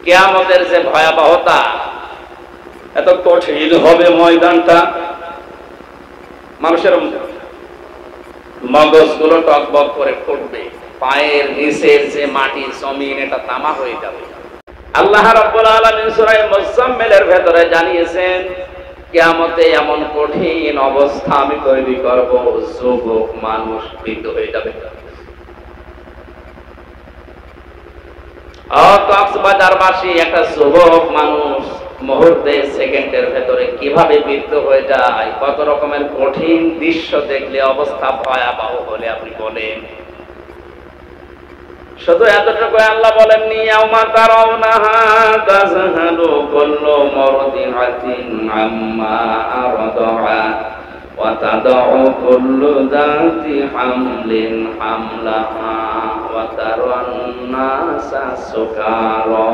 কিয়ামতের যে ভয়াবহতা, এত কঠিন হবে ময়দানটা, মানুষের মগজগুলো টকবক করে ফুটবে, পায়ের নিচের যে মাটি জমিন এটা তামা হয়ে যাবে। আল্লাহ রাব্বুল আলামিন সূরা মুজাম্মিলের ভেতরে জানিয়েছেন, কিয়ামতে এমন কঠিন অবস্থা আমি তৈরি করব, যুবক মানুষ মৃত হয়ে যাবে। কক্সবাজারবাসী একটা যুবক মানুষ মুহূর্তে সেকেন্ডের ভেতরে কিভাবে মৃত্যু হয়ে যায়, কত রকমের কঠিন দৃশ্য দেখলে অবস্থা ভয়াবহ হলে আপনি বলেন। শুধু এতটুকু আল্লাহ বলেননি, ইয়াউমা তারাউনাহা তাযহালু কুল্লু মুরদিআতিন আম্মা আরদাআ ওয়া তাদাউ কুল্লু যাতি হামলিন হামলাহা ওয়া তারান নাসা সুকারা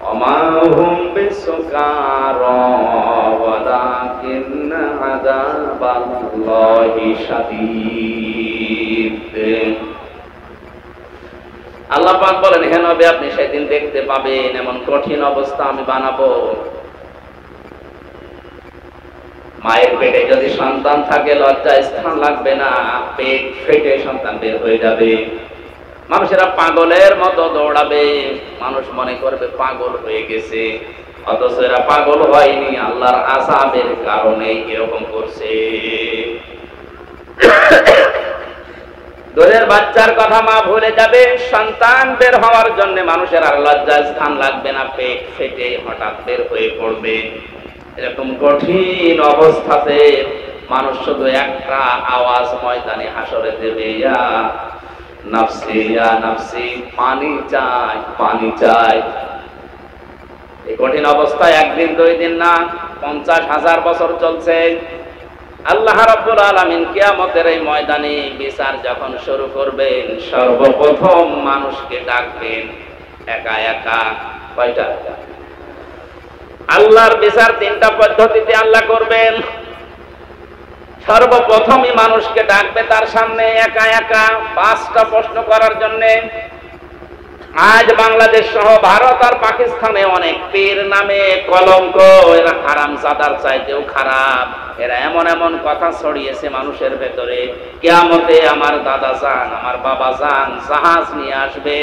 ওয়া মা হুম বিসুকারা ওয়ালাকিন্না আযাবাল্লাহি শাদীদ। আল্লাহ পাক বলেন, হে নবী আপনি সেদিন দেখতে পাবেন এমন কঠিন অবস্থা আমি বানাবো। মায়ের পেটে যদি সন্তান থাকে লজ্জা স্থান লাগবে না, পেট ফেটে সন্তান বের হয়ে যাবে। মানুষেরা পাগলের মতো দৌড়াবে, মানুষ মনে করবে পাগল হয়ে গেছে, অথচ এরা পাগল হয়নি, আল্লাহর আযাবের কারণে এরকম করছে। দূরের বাচ্চার কথা মা ভুলে যাবে, সন্তান বের হওয়ার জন্য মানুষের আর লজ্জা স্থান লাগবে না, পেট ফেটে হঠাৎ বের হয়ে পড়বে। এরকম কঠিন অবস্থাতে মানুষ শুধু একটা আওয়াজ ময়দানে হাসরে দেবে, ইয়া নাফসি ইয়া নাফসি, পানি চাই পানি চাই। এই কঠিন অবস্থায় একদিন দুই দিন না, 50,000 বছর চলছে। আল্লাহ রাব্বুল আলামিন কিয়ামতের এই ময়দানে বিচার যখন শুরু করবেন, সর্বপ্রথম মানুষকে ডাকবেন একা একা। কয়টা? আল্লাহর বিচার 3টা পদ্ধতিতে আল্লাহ করবেন। সর্বপ্রথমই মানুষকে ডাকবে তার সামনে একা একা 5টা প্রশ্ন করার জন্য। আজ বাংলাদেশ সহ ভারত আর পাকিস্তানে অনেক পীর নামে কলঙ্ক, এরা হারামজাদার চাইতেও খারাপ। এরা এমন এমন কথা ছড়িয়েছে মানুষের ভেতরে, কিয়ামতে আমার দাদা যান আমার বাবা যান জাহাজ নিয়ে আসবে,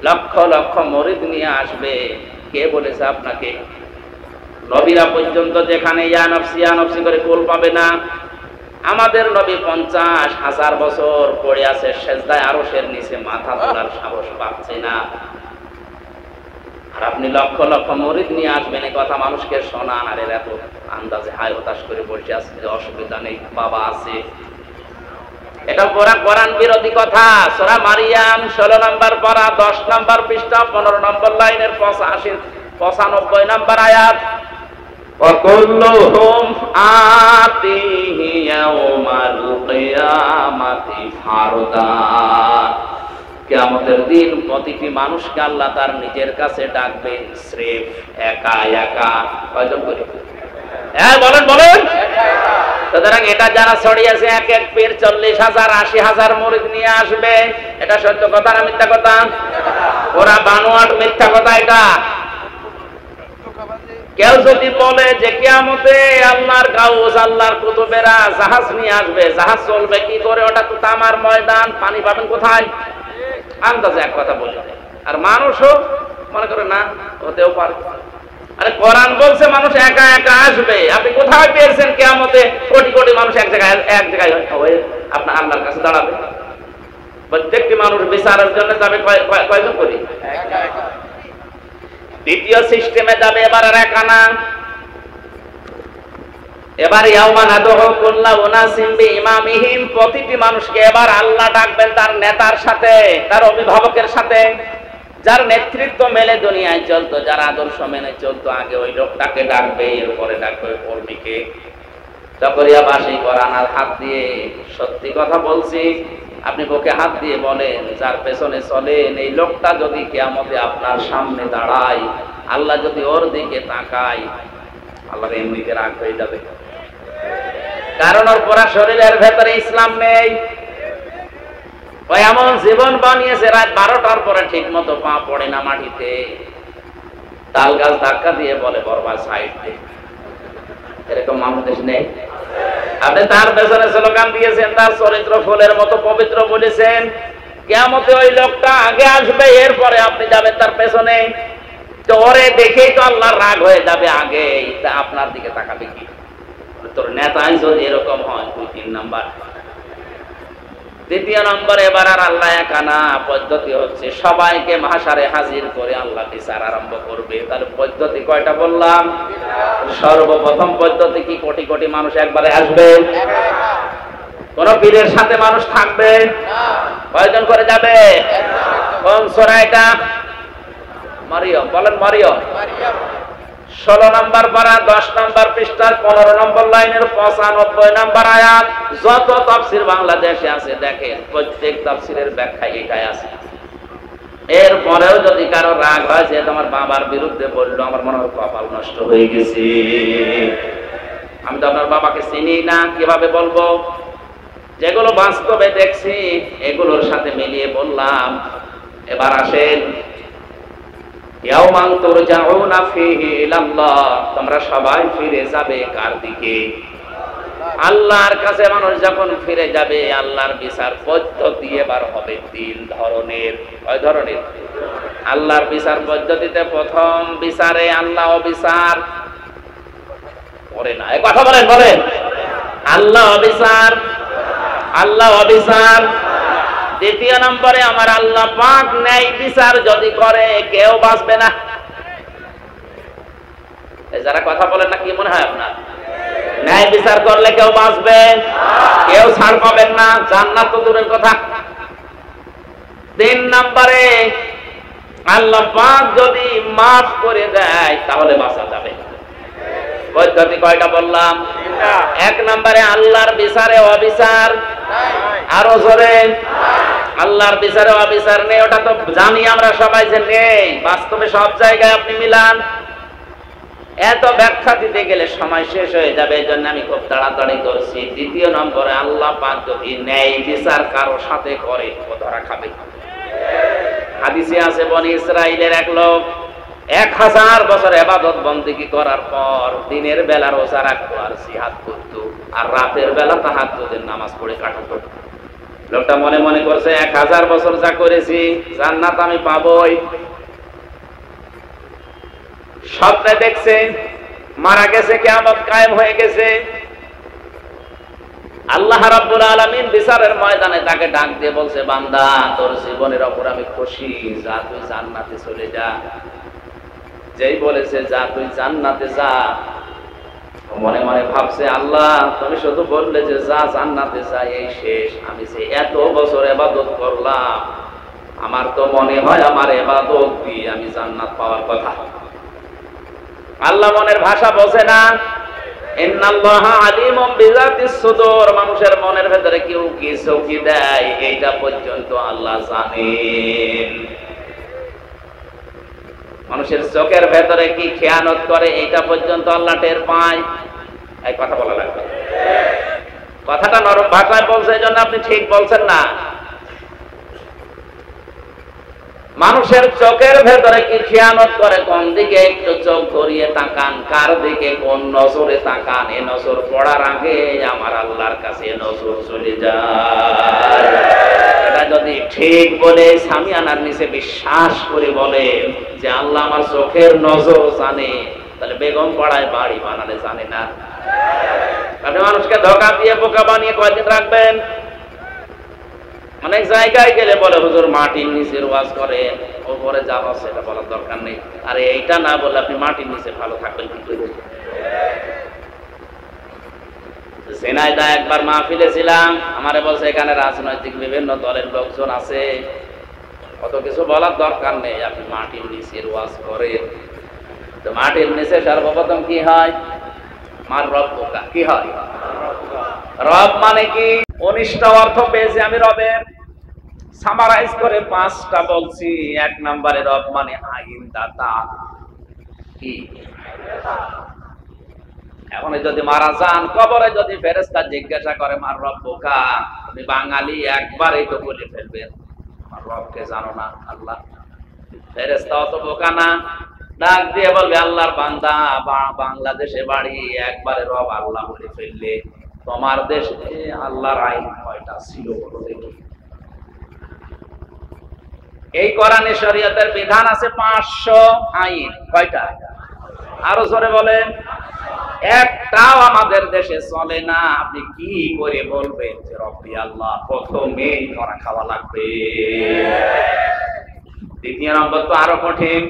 লক্ষ লক্ষ মুরিদ নিয়ে আসবে। কে বলেছে আপনাকে? নবীরা পর্যন্ত যেখানে ইয়া নফসি করে কোল পাবে না, আমাদের নবী 50,000 বছর পড়ে আছে সেজদায় আরশের নিচে, মাথা তোলার সাহস পাচ্ছে না। আর আপনি লক্ষ লক্ষ মুরিদ নিয়ে আসবেন, এই কথা মানুষকে শোনান, আর এরা তো আন্দাজে হায় হতাশ করে বসে আছে যে অসুবিধা নেই, বাবা আছে। এটা পুরা কোরআন বিরোধী কথা। সূরা মারিয়াম 16 নম্বর পারা 10 নম্বর পৃষ্ঠা 15 নম্বর লাইনের 95 নম্বর আয়াত, وَكُلُّهُمْ آتِيهِ يَوْمَ الْقِيَامَةِ فَرْدًا। কিয়ামতের দিন প্রতিটি মানুষকে আল্লাহ তার নিজের কাছে ডাকবেন স্রেফ একা একা। কয়জন করে? হ্যাঁ বলেন বলেন। সুতরাং এটা যারা ছড়িয়েছে এক এক পীর 40,000 80,000 মুরিদ নিয়ে আসবে, এটা সত্য কথা না মিথ্যা কথা? ওরা বানোয়াট মিথ্যা কথা। এটা কেউ যদি বলে যে কিয়ামতে আল্লাহর গাউস আল্লাহর কুতুবেরা জাহাজ নিয়ে আসবে, জাহাজ চলবে কি করে? ওটা তো তামার ময়দান, পানি পাবেন কোথায়? আন্দাজে এক কথা বলে, আর মানুষও মনে করে না হতেও পারে। আরে কোরআন বলছে মানুষ একা একা আসবে, আপনি কোথায় পেয়েছেন কিয়ামতে কোটি কোটি মানুষ এক জায়গায় হয়ে আপনার আল্লাহর কাছে দাঁড়াবে? প্রত্যেকটি মানুষ বিচারের জন্য যাবে কয়জন করি? দ্বিতীয় সিস্টেমে যাবে এবার আর একা না, এবার ইয়াউমা নাদউ কুল্লা উনাসিম বিইমামিহিম, প্রতিটি মানুষকে এবার আল্লাহ ডাকবেন তার নেতার সাথে, তার অভিভাবকের সাথে, যার নেতৃত্ব মেলে দুনিয়ায় চলতো, যার আদর্শ মেনে চলতো, আগে ওই লোকটাকে ডাকবে, এরপরে ডাকবে কর্মীকে। চকরিয়াবাসী কোরআনের হাত দিয়ে সত্যি কথা বলছি, আপনি বুকে হাত দিয়ে বলেন, যার পেছনে চলেন এই লোকটা যদি কিয়ামতে আপনার সামনে দাঁড়ায়, আল্লাহ যদি ওর দিকে তাকায়, আল্লাহর এমনিতে রাগ হয়ে যাবে। কারণ ওর পুরা শরীরের ভেতরে ইসলাম নেই, ওই এমন জীবন বানিয়েছে রাত 12টার পরে ঠিক মতো পা পড়ে না মাটিতে, তাল গাছ ধাক্কা দিয়ে বলে বরবাদ সাইড দে। এরকম মানুষ দেশ নেই। আপনি তার পেছনে স্লোগান দিয়েছেন, তার চরিত্র ফুলের মতো পবিত্র বলেছেন, কিয়ামতে ওই লোকটা আগে আসবে, এরপরে আপনি যাবেন তার পেছনে। তো ওরে দেখেই তো আল্লাহর রাগ হয়ে যাবে আগে, আপনার দিকে তাকাবে কি? তোর নেতাই যদি এরকম হয়, 2-3 নাম্বার। দ্বিতীয় নম্বর, এবার আর আল্লাহ একানা পদ্ধতি হচ্ছে সবাইকে মাহশারে হাজির করে আল্লাহ বিচার আরম্ভ করবে। তাহলে পদ্ধতি কয়টা বললাম? সর্বপ্রথম পদ্ধতি কি কোটি কোটি মানুষ একবারে আসবে? কোন পীরের সাথে মানুষ থাকবে? কয়জন করে যাবে? কোন সূরা এটা? মারিয়ম। বলেন মারিয়ম। 16 নম্বর পারা 10 নম্বর পৃষ্ঠার 15 নম্বর লাইনের 95 নম্বর আয়াত। যত তাফসীর বাংলাদেশে আছে দেখেন, প্রত্যেক তাফসীরের ব্যাখ্যা এটাই আছে। এরপরেও যদি কারো রাগ হয় যে তোমার বাবার বিরুদ্ধে বললো, আমার মনে হয় কপাল নষ্ট হয়ে গেছে, আমি তো আপনার বাবাকে চিনি না, কিভাবে বলবো? যেগুলো বাস্তবে দেখছি এগুলোর সাথে মিলিয়ে বললাম। এবার আসেন, ইয়াউমান তুরজাউনা ফীহি ইলাল্লাহ, তোমরা সবাই ফিরে যাবে কার দিকে? আল্লাহর কাছে। মানুষ যখন ফিরে যাবে, আল্লাহর বিচার পদ্ধতি এবার হবে 3 ধরনের। কয় ধরনের? আল্লাহর বিচার পদ্ধতিতে প্রথম বিচারে আল্লাহ অবিচার করে না। এই কথা বলেন, বলেন। আল্লাহ অবিচার, আল্লাহ অবিচার। দ্বিতীয় নম্বরে আমার আল্লাহ পাক ন্যায় বিচার যদি করে, কেউ বাঁচবে না। যারা কথা বলেন না, কি মনে হয় আপনার? ন্যায় বিচার করলে কেউ বাঁচবে? কেউ ছাড় পাবেন না, জান্নাত তো দূরের কথা। 3 নম্বরে আল্লাহ পাক যদি মাফ করে দেয় তাহলে বাঁচা যাবে। পদ্ধতি কয়টা বললাম? 1 নম্বরে আল্লাহর বিচারে অবিচার। আরো জোরে। আল্লাহর বিচারে অবিচার নেই, ওটা তো জানি আমরা সবাই যে নেই। বাস্তবে সব জায়গায় আপনি মিলান, এত ব্যাখ্যা দিতে গেলে সময় শেষ হয়ে যাবে, এই জন্য আমি খুব তাড়াতাড়ি করছি। 2 নম্বরে আল্লাহ পাক যদি ন্যায় বিচার কারো সাথে করে, ও ধরা খাবে। হাদিসে আছে, বনি ইসরাইলের এক লোক 1000 বছর ইবাদত বন্দেগী করার পর দিনের বেলা রোজা রাখতো আর জিহাদ করতো, আর রাতের বেলা তাহাজ্জুদের নামাজ পড়ে কাটাতো। লোকটা মনে মনে করছে, 1000 বছর যা করেছি জান্নাত আমি পাবোই। স্বপ্নে দেখছে মারা গেছে, কিয়ামত কায়েম হয়ে গেছে। আল্লাহ রাব্বুল আলামিন বিচারের ময়দানে তাকে ডাক দিয়ে বলছে, বান্দা, তোর জীবনের উপর আমি খুশি, যা তুই জান্নাতে চলে যা। যেই বলেছে যা তুই জান্নাতে যা, মনে মনে ভাবছে, আল্লাহ তুমি শুধু বললে যে যা জান্নাতে যা, এই শেষ। আমি যে এত বছর ইবাদত করলাম, আমার তো মনে হয় আমার ইবাদত দিয়ে আমি জান্নাত পাওয়ার কথা। আল্লাহ মনের ভাষা বোঝে না। ইন্নাল্লাহা আলিমুম বিযাতিস সুদূর, মানুষের মনের ভেতরে কেউ কি চৌকি দেয় এইটা পর্যন্ত আল্লাহ জানেন। মানুষের চোখের ভেতরে কি খেয়ানত করে এইটা পর্যন্ত আল্লাহ টের পায়। এই কথা বলা লাগবে। কথাটা নরম ভাষায় বলছে, এই জন্য আপনি ঠিক বলছেন না। মানুষের চোখের ভেতরে কি খেয়ানত করে, কোন দিকে একটু চোখ ঘুরিয়ে তাকান, কার দিকে কোন নজরে তাকান, এ নজর পড়ার আগে আমার আল্লাহর কাছে নজর চলে যায়। এটা যদি ঠিক বলে সামিয়ানার নিচে বিশ্বাস করে বলে যে আল্লাহ আমার চোখের নজর জানে, তাহলে বেগম পাড়ায় বাড়ি বানালে জানে না? আপনি মানুষকে ধোঁকা দিয়ে বোকা বানিয়ে কয়দিন রাখবেন? অনেক জায়গায় গেলে বলে হুজুর মাটির নিচের ওয়াজ করেন, ওপরে যা হয় সেটা বলার দরকার নেই। আরে এইটা না বলে আপনি মাটির নিচে ভালো থাকবেন কি করে? ঝিনাইদহ একবার মাহফিলে ছিলাম, আমারে বলছে এখানে রাজনৈতিক বিভিন্ন দলের লোকজন আছে, কত কিছু বলার দরকার নেই, আপনি মাটির নিচের ওয়াজ করেন। তো মাটির নিচে সর্বপ্রথম কি হয়? মার রব বোকা। কি হয়? রব মানে কি? 19টা অর্থ পেয়েছি আমি রবের। সামারাইজ করে 5টা বলছি। 1 নম্বরে রব মানে আইন দাতা। কি? এখন যদি মারা যান কবরে যদি ফেরেশতা জিজ্ঞাসা করে মার রব্বুকা, তুমি বাঙালি একবারই তো বলে ফেলবেন আমার রবকে জানো না আল্লাহ। ফেরেশতা অত বোকা না, ডাক দিয়ে বলবে আল্লাহর বান্দা বাংলাদেশে বাড়ি, একবারে রব আল্লাহ বলে ফেললে তোমার দেশে আল্লাহর আইন কয়টা ছিল বলো দেখি। এই কোরআনে শরীয়তের বিধান আছে 500 আইন, কয়টা? আরো জোরে বলেন। একটাও আমাদের দেশে চলে না। আপনি কি করে বলবেন যে রব্বি আল্লাহ? প্রথমেই ধরা খাওয়া লাগবে। দ্বিতীয় নম্বর তো আরো কঠিন,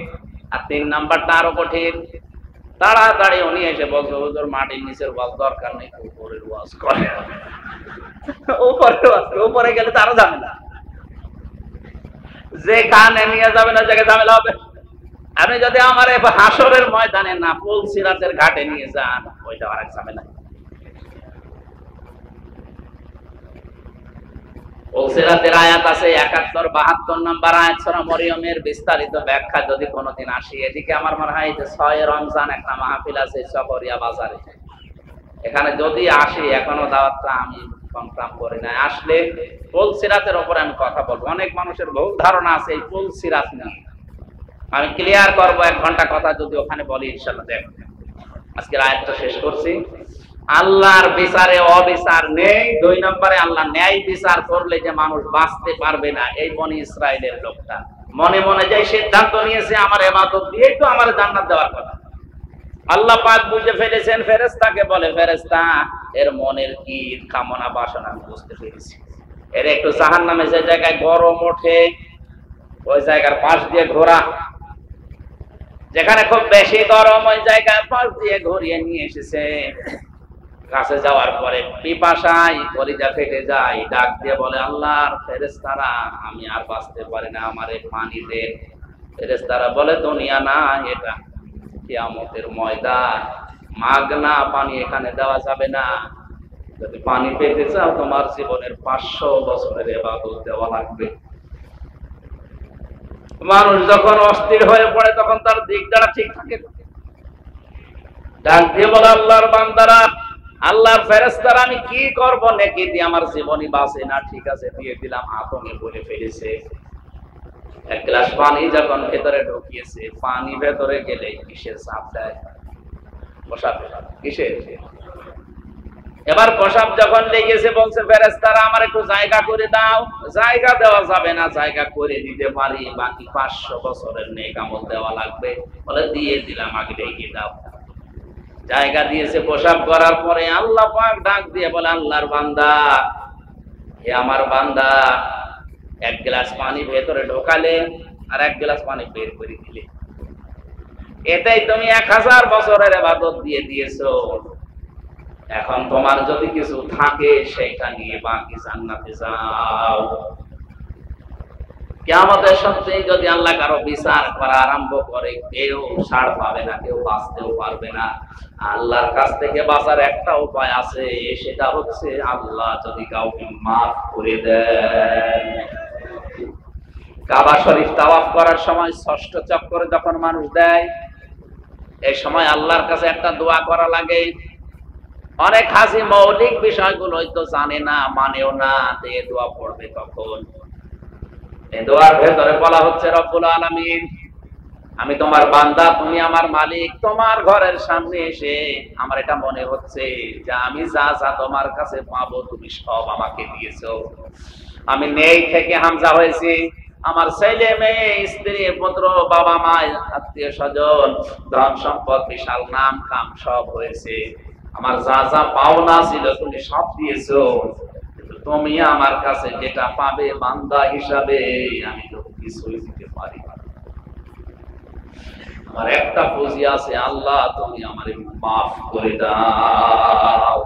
আর 3 নাম্বারটা আরো কঠিন। তাড়াতাড়ি উনি এসে বলছে হুজুর মাটির নিচের ওয়াজ দরকার নেই, উপরের ওয়াজ করে। উপরে গেলে তো আরো ঝামেলা, যেখানে নিয়ে যাবে না জায়গায় ঝামেলা হবে। আপনি যদি আমার হাসরের ময়দানে না পুলসিরাতের ঘাটে নিয়ে যান, ওইটা আরেক ঝামেলা। পুলসিরাতের আয়াত আছে 71 72 নাম্বার আয়াত সূরা মরিয়মের বিস্তারিত ব্যাখ্যা যদি কোনোদিন আসি। এদিকে আমার মনে হয় যে 6 রমজান একটা মাহফিল আছে চকরিয়া বাজারে, এখানে যদি আসি, এখনো দাওয়াতটা আমি কনফার্ম করি না, আসলে পুলসিরাতের উপরে আমি কথা বলবো। অনেক মানুষের ভুল ধারণা আছে এই পুলসিরাত নিয়ে, আমি ক্লিয়ার করব 1 ঘন্টা কথা যদি ওখানে বলি ইনশাআল্লাহ। দেখুন আজকের আয়াতটা শেষ করছি। আল্লাহর বিচারে অবিচার নেই। 2 নম্বরে আল্লাহ ন্যায় বিচার করলে যে মানুষ বাঁচতে পারবে না, এই বনি ইসরাইলের লোকটা মনে মনে যে সিদ্ধান্ত নিয়েছে আমার ইবাদত দিয়েই তো আমার জান্নাত দেওয়ার কথা, আল্লাহ পাক বুঝে ফেলেছেন। ফেরেশতাকে বলে ফেরেশতা এর মনের কি কামনা বাসনা আমি বুঝতে পেরেছি। এর একটু জাহান্নামে যে জায়গায় গরম ওঠে ওই জায়গার পাশ দিয়ে ঘোরা, যেখানে খুব বেশি গরম ওই জায়গায় পাশ দিয়ে ঘুরিয়ে নিয়ে এসেছে। কাছে যাওয়ার পরে পিপাসায় কলিজা ফেটে যায়, ডাক দিয়ে বলে আল্লাহর ফেরেশতারা আমি আর বাঁচতে পারি না, আমারে পানি দে। ফেরেশতারা বলে দুনিয়া না, এটা কিয়ামতের ময়দান, মাগনা পানি এখানে দেওয়া যাবে না। যদি পানি পেতে চাও তোমার জীবনের 500 বছরের ইবাদত দেওয়া লাগবে। মানুষ যখন অস্থির হয়ে পড়ে তখন তার দিক দ্বারা ঠিক থাকে। ডাক দিয়ে বলে আল্লাহর বান্দারা, আল্লাহর ফেরেশতারা আমি কি করব, নেকি দিয়ে আমার জীবনই বাঁচে না। ঠিক আছে দিয়ে দিলাম। আতঙ্কে বলে ফেলেছে। 1 গ্লাস পানি যখন ভেতরে ঢুকিয়েছে, পানি ভেতরে গেলে কিসের চাপ দেয়? প্রসাব। কিসের? এবার প্রসাব যখন লেগেছে বলছে ফেরেশতারা আমার একটু জায়গা করে দাও। জায়গা দেওয়া যাবে না, জায়গা করে দিতে পারি, বাকি 500 বছরের নেক আমল দেওয়া লাগবে। বলে দিয়ে দিলাম, আগে রেখে দাও। জায়গা দিয়েছে। প্রসাব করার পরে আল্লাহ পাক ডাক দিয়ে বলে আল্লাহর বান্দা, হে আমার বান্দা, 1 গ্লাস পানি ভেতরে ঢোকালে আর 1 গ্লাস পানি বের করে দিলে, এটাই তুমি 1000 বছরের ইবাদত দিয়ে দিয়েছো। এখন তোমার যদি কিছু থাকে সেটা নিয়ে বাকি জান্নাতে যাও। কিয়ামতের সত্যি যদি আল্লাহ কারো বিচার করা আরম্ভ করে, কেউ ছাড় পাবে না, কেউ বাঁচতেও পারবে না। আল্লাহর কাছ থেকে বাঁচার একটা উপায় আছে, সেটা হচ্ছে আল্লাহ যদি কাউকে মাফ করে দেন। কাবা শরীফ তাওয়াফ করার সময় 6ষ্ঠ চক্করে যখন মানুষ দেয়, এই সময় আল্লাহর কাছে একটা দোয়া করা লাগে। অনেক হাসি মৌলিক বিষয়গুলো হয়তো জানে না, মানেও না, এই দোয়া পড়বে তখন। এই দোয়ার ভেতরে বলা হচ্ছে রব্বুল আলামিন, আমি তোমার বান্দা, তুমি আমার মালিক। তোমার ঘরের সামনে এসে আমার এটা মনে হচ্ছে যে আমি যা যা তোমার কাছে পাবো তুমি সব আমাকে দিয়েছো। আমি নেই থেকে হামজা হয়েছি। আমার ছেলে মেয়ে, স্ত্রী, পুত্র, বাবা মা, আত্মীয় স্বজন, ধন সম্পদ, বিশাল নাম কাম সব হয়েছে। আমার যা যা পাওনা ছিল তুমি সব দিয়েছো। তুমি আমার কাছে যেটা পাবে বান্দা হিসাবে আমি তো কিছুই দিতে পারি না। আমার একটা পুঁজি আছে, আল্লাহ তুমি আমারে মাফ করে দাও।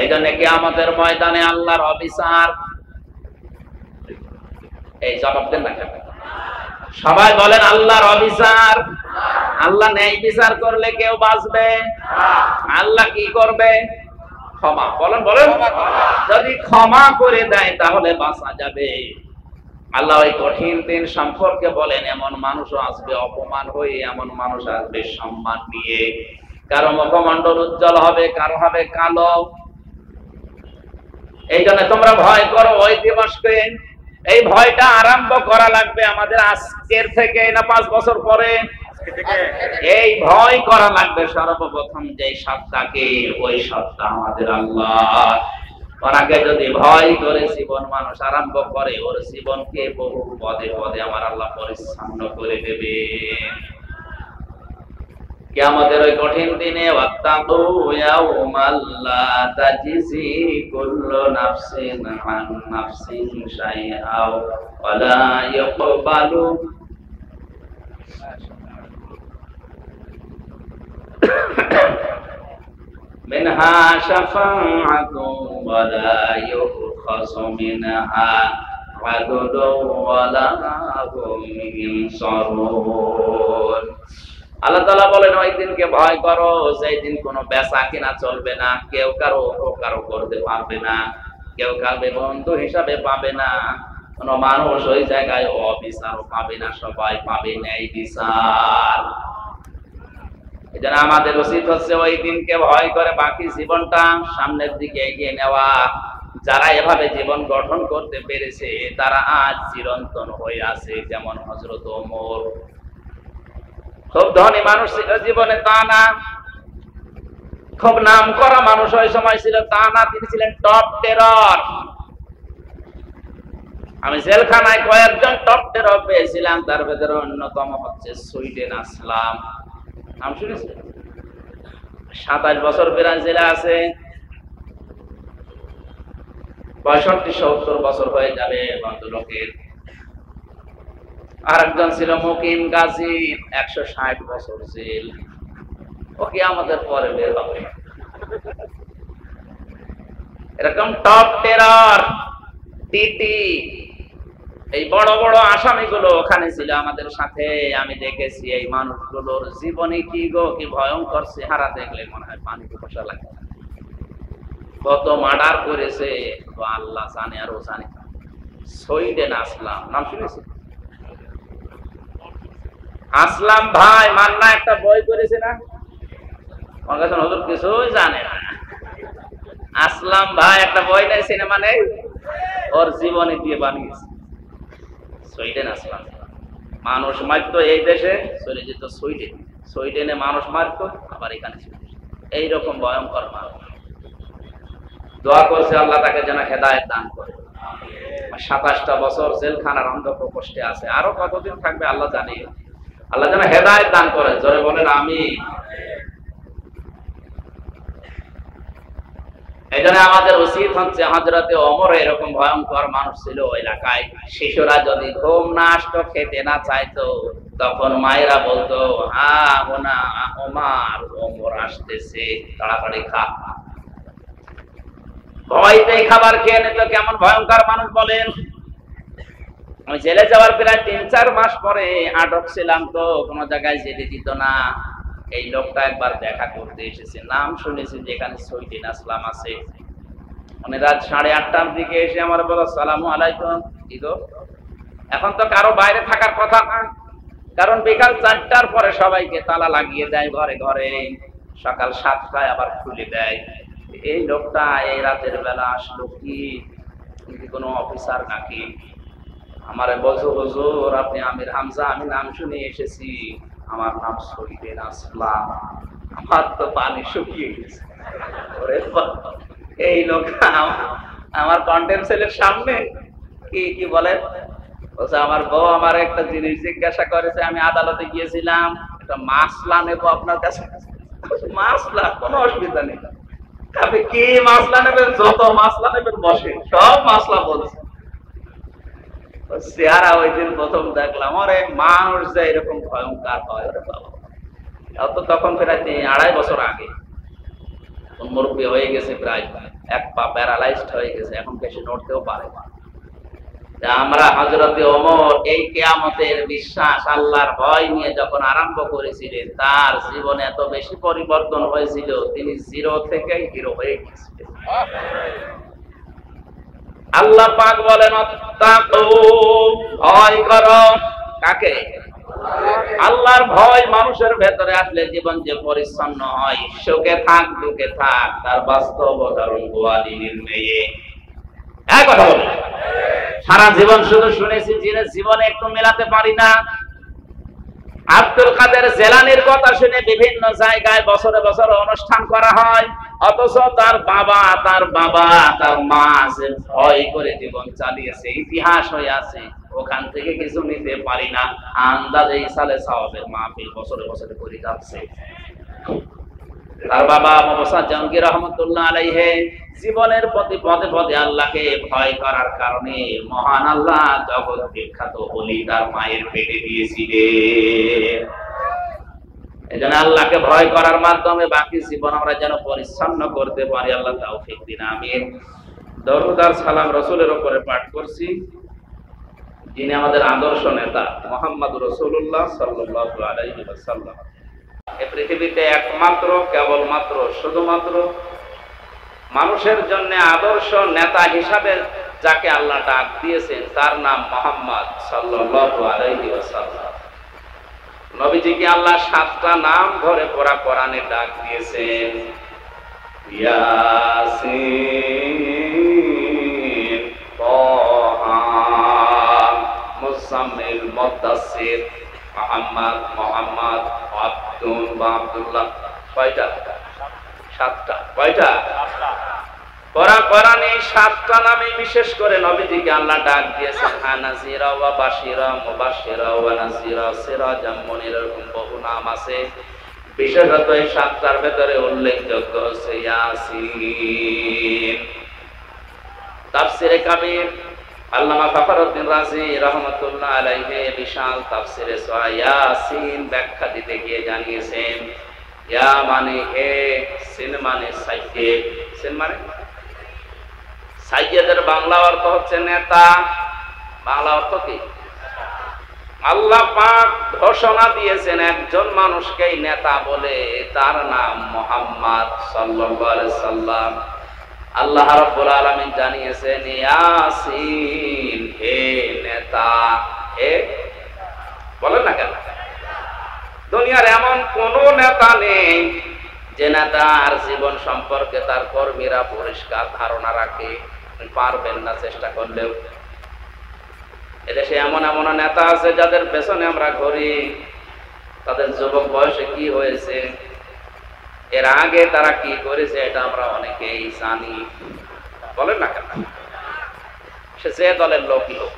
এই জন্য কিয়ামতের ময়দানে আল্লাহর অবিচার, এই জবাব দেন না কেন? সবাই বলেন আল্লাহর অবিচার। আল্লাহ ন্যায় বিচার করলে কেউ বাঁচবে? আল্লাহ কি করবে? ক্ষমা। বলেন বলেন। যদি ক্ষমা করে দেয় তাহলে বাঁচা যাবে। আল্লাহ ওই কঠিন দিন সম্পর্কে বলেন, এমন মানুষও আসবে অপমান হয়ে, এমন মানুষ আসবে সম্মান নিয়ে। কারো মুখমণ্ডল উজ্জ্বল হবে, কারো হবে কালো। এই জন্য তোমরা ভয় করো ওই দিবসকে। এই ভয়টা আরম্ভ করা লাগবে আমাদের আজকের থেকে, না 5 বছর পরে। এই ভয় করা লাগবে সর্বপ্রথম যে সত্তাকে, ওই সত্তা আমাদের আল্লাহ। ওনাকে যদি ভয় করে জীবন মানুষ আরম্ভ করে, ওর জীবনকে বহু পদে পদে আমার আল্লাহ পরিচ্ছন্ন করে দেবে। কিয়ামতের ওই কঠিন দিনে ওয়াত্তাকু ইয়াউমাল লা তাজজি কুল্লু নাফসিন আন নাফসিন শাইআ ওয়া লা ইয়াকবালু মিনহা শাফাআতুন ওয়া লা ইউখাযু মিনহা আদলুন ওয়া লা হুম ইনসারুন। আল্লাহ তাআলা বলেন ওই দিনকে ভয় করো, যেই দিন কোনো বেচা কিনা চলবে না, কেউ কারো উপকার করতে পারবে না, কেউ কাউকে বন্ধু হিসাবে পাবে না, কোনো মানুষ ওই জায়গায় অবিচারও পাবে না, সবাই পাবে ন্যায় বিচার। এই জন্য আমাদের উচিত হচ্ছে ওই দিনকে ভয় করে বাকি জীবনটা সামনের দিকে এগিয়ে নেওয়া। যারা এভাবে জীবন গঠন করতে পেরেছে তারা আজ চিরন্তন হয়ে আছে। যেমন হযরত ওমর, খুব ধনী মানুষ ছিল জীবনে তা না, খুব নাম করা মানুষ ওই সময় ছিল তা না, তিনি ছিলেন টপ টেরর। আমি জেলখানায় কয়েকজন টপ টেরর পেয়েছিলাম, তার ভেতরে অন্যতম হচ্ছে সুইডেন আসলাম। নাম শুনেছেন? 27 বছর বিরান জেলে আছে, 65-70 বছর হয়ে যাবে ভদ্রলোকের। আরেকজন ছিল মুকিম গাজী, 160 বছর জেল। ওকে আমাদের পরে বের হবে। এরকম টপ টেরর, টিটি, এই বড় বড় আসামিগুলো ওখানে ছিল আমাদের সাথে। আমি দেখেছি এই মানুষগুলোর জীবনে কি গো, কি ভয়ঙ্কর চেহারা, দেখলে মনে হয় পানি পিপাসা লাগে। কত মার্ডার করেছে তো আল্লাহ জানে, আর ও জানে। সুইডেন আসলাম, নাম শুনেছি? আসলাম ভাই মান্না একটা বই করেছে না, আমার কাছে হুজুর কিছুই জানে না। আসলাম ভাই একটা বই নেই, সিনেমা নেই, ওর জীবনে দিয়ে বানিয়েছে। সুইডেন আসলাম, মানুষ মারত এই দেশে, চলে যেত সুইডেন, সুইডেনে মানুষ মারত, আবার এখানে এইরকম ভয়ঙ্কর মানুষ। দোয়া করছে আল্লাহ তাকে যেন হেদায়েত দান করে। 27টা বছর জেলখানার অন্ধপ্রকোষ্ঠে আছে, আরো কতদিন থাকবে আল্লাহ জানে। আল্লাহ যেন হেদায়েত দান করেন, জোরে বলেন আমিন। এই জন্য আমাদের উচিত হচ্ছে, হযরতে ওমর এরকম ভয়ঙ্কর মানুষ ছিল এলাকায়। শিশুরা যদি ঘুম না আসতো, খেতে না চাইতো, তখন মায়েরা বলতো, হ্যাঁ ওনা ওমর আসতেছে, তাড়াতাড়ি খা। ভয়তেই খাবার খেয়ে নিত। কেমন ভয়ঙ্কর মানুষ বলেন। আমি জেলে যাওয়ার প্রায় 3-4 মাস পরে আটক ছিলাম, তো কোনো জায়গায় যেতে দিত না। এই লোকটা একবার দেখা করতে এসেছে, নাম শুনেছি যেখানে সুইডেন আসলাম আছে। মানে রাত 8:30টার দিকে এসে আমার বলো, সালামু আলাইকুম। কি গো, এখন তো কারো বাইরে থাকার কথা না, কারণ বিকাল 4টার পরে সবাইকে তালা লাগিয়ে দেয় ঘরে ঘরে, সকাল 7টায় আবার খুলে দেয়। এই লোকটা এই রাতের বেলা আসলো কি, কোনো অফিসার নাকি? আমারে বলছো, হুজুর আপনি আমির হামজা, আমি নাম শুনে এসেছি, আমার নাম সুইডেন আসলাম। আমার তো পানি শুকিয়ে গেছে। এই লোক আমার কন্টেম সেলের সামনে কি কি বলে, বলছে আমার বউ আমার একটা জিনিস জিজ্ঞাসা করেছে, আমি আদালতে গিয়েছিলাম, একটা মাসলা নেবো আপনার কাছে। মাসলা, কোনো অসুবিধা নেই, আপনি কি মাসলা নেবেন, যত মাসলা নেবেন বসে, সব মাসলা বলছে। চেহারা ওই দিন প্রথম দেখলাম, আরে মানুষ যে এরকম ভয়ঙ্কর হয়, ওরে বাবা। তো তখন প্রায় 2.5 বছর আগে, মুরব্বী হয়ে গেছে, প্রায় এক পা প্যারালাইজড হয়ে গেছে, এখন বেশি নড়তেও পারে না। আমরা হযরতে ওমর এই কিয়ামতের বিশ্বাস, আল্লাহর ভয় নিয়ে যখন আরম্ভ করেছিলেন, তার জীবনে এত বেশি পরিবর্তন হয়েছিল, তিনি জিরো থেকে হিরো হয়ে গেছিলেন। আল্লাহ পাক বলেন অত্তাকু, ভয় করো। কাকে? আল্লাহর ভয় মানুষের ভেতরে আসলে জীবন যে পরিচ্ছন্ন হয়, সুখে থাক দুঃখে থাক, তার বাস্তব উদাহরণ গোয়ালি নির্ণয়ে। এক কথা বলে সারা জীবন শুধু শুনেছি, জীবনে একটু মেলাতে পারি না। আব্দুল কাদের জেলানির কথা শুনে বিভিন্ন জায়গায় বছরে বছরে অনুষ্ঠান করা হয়, অথচ তার বাবা তার মা যে ভয় করে জীবন চালিয়েছে, ইতিহাস হয়ে আছে, ওখান থেকে কিছু নিতে পারি না। আন্দাজে ইসালে সাওয়াবের মাহফিল বছরে বছরে করে যাচ্ছে। তার বাবা মুহসিন জাহাঙ্গীর রহমাতুল্লাহ আলাইহি জীবনের প্রতি পদে পদে আল্লাহকে ভয় করার কারণে মহান আল্লাহ জগৎ বিখ্যাত ওলি তার মায়ের পেটে দিয়েছিলেন। এজন্য আল্লাহকে ভয় করার মাধ্যমে বাকি জীবন আমরা যেন পরিচ্ছন্ন করতে পারি, আল্লাহ তৌফিক দিন, আমিন। দরুদ আর সালাম রাসূলের উপরে পাঠ করছি, যিনি আমাদের আদর্শ নেতা মুহাম্মদ রাসূলুল্লাহ সাল্লাল্লাহু আলাইহি ওয়াসাল্লাম। এই পৃথিবীতে একমাত্র কেবলমাত্র শুধুমাত্র মানুষের জন্য আদর্শ নেতা হিসাবে যাকে আল্লাহ ডাক দিয়েছেন তার নাম মুহাম্মদ সাল্লাল্লাহু আলাইহি ওয়াসাল্লাম। নবীজিকে আল্লাহ 7টা নাম ধরে পড়া কোরআনে ডাক দিয়েছেন। ইয়াসিন, তাহা, মুসাম্মিল, মুদাসসির, মুহাম্মদ, আব্দুল বা আব্দুল্লাহ। কয়টা? 7টা। কয়টা? কোরআনে 7টা নামে বিশেষ করে নবীজিকে আল্লাহ ডাক দিয়েছেন। নাযিরা ওয়া বাশিরা, মুবাশশিরা ওয়া নাযিরা, সিরাজাম মুনীরা, এরকম বহু নাম আছে। বিশেষত এই 7টার ভেতরে উল্লেখযোগ্য হচ্ছে ইয়াসিন। তাফসিরে কাবীর আল্লামা ফখরুদ্দিন রাজি রাহমাতুল্লাহ আলাইহি বিশাল তাফসিরে সূরা ইয়াসিন ব্যাখ্যা দিতে গিয়ে জানিয়েছেন, ইয়া মানে হে, সিন মানে সাইয়্যিদ। সিন মানে সাইয়্যিদের বাংলা অর্থ হচ্ছে নেতা। বাংলা অর্থ কি? আল্লাহ পাক ঘোষণা দিয়েছেন একজন মানুষকেই নেতা বলে, তার নাম মুহাম্মদ সাল্লাল্লাহু আলাইহি সাল্লাম। আল্লাহ রাব্বুল আলামিন জানিয়েছেন ইয়াসিন, হে নেতা। হে বলেন না কেন? দুনিয়ার এমন কোন নেতা নেই যে নেতার জীবন সম্পর্কে তার কর্মীরা পরিষ্কার ধারণা রাখে। পারবেন না চেষ্টা করলেও। এদেশে এমন এমন নেতা আছে যাদের পেছনে আমরা ঘুরি, তাদের যুবক বয়সে কি হয়েছে, এর আগে তারা কি করেছে, এটা আমরা অনেকেই জানি। বলেন না কেন? সে যে দলের লোকই হোক,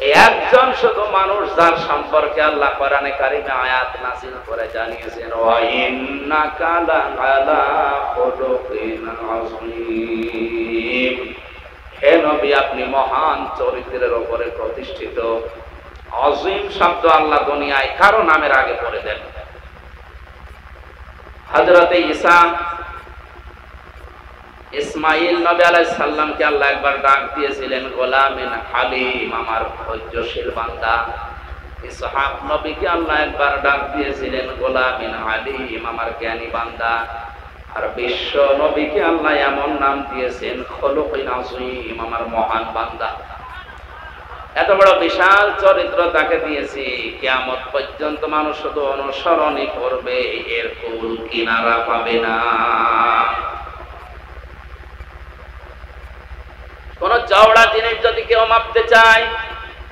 এই একজন শুধু মানুষ যার সম্পর্কে আল্লাহ কোরআনে কারিমে আয়াত নাযিল করে জানিয়েছেন, ওয়া ইন্নাকা লাআলা খুলুকিন আযীম। হে নবী, আপনি মহান চরিত্রের উপরে প্রতিষ্ঠিত। আযীম শব্দ আল্লাহ দুনিয়ায় কারো নামের আগে পড়ে দেন। হযরত ইসমাইল নবী আলাইহিস সালামকে আল্লাহ একবার ডাক দিয়েছিলেন গোলামিন হালিম, আমার ধৈর্যশীল বান্দা। ইসহাক নবীকে আল্লাহ একবার ডাক দিয়েছিলেন গোলামিন হালিম, আমার জ্ঞানী বান্দা। আর বিশ্ব নবীকে আল্লাহ এমন নাম দিয়েছেন খুলুকিন আযীম, আমার মহান বান্দা। এত বড় বিশাল চরিত্র তাকে দিয়েছি, কিয়ামত পর্যন্ত মানুষ শুধু অনুসরণই করবে, এর কুল কিনারা পাবে না। কোন চওড়া জিনিস যদি কেউ মাপতে চায়,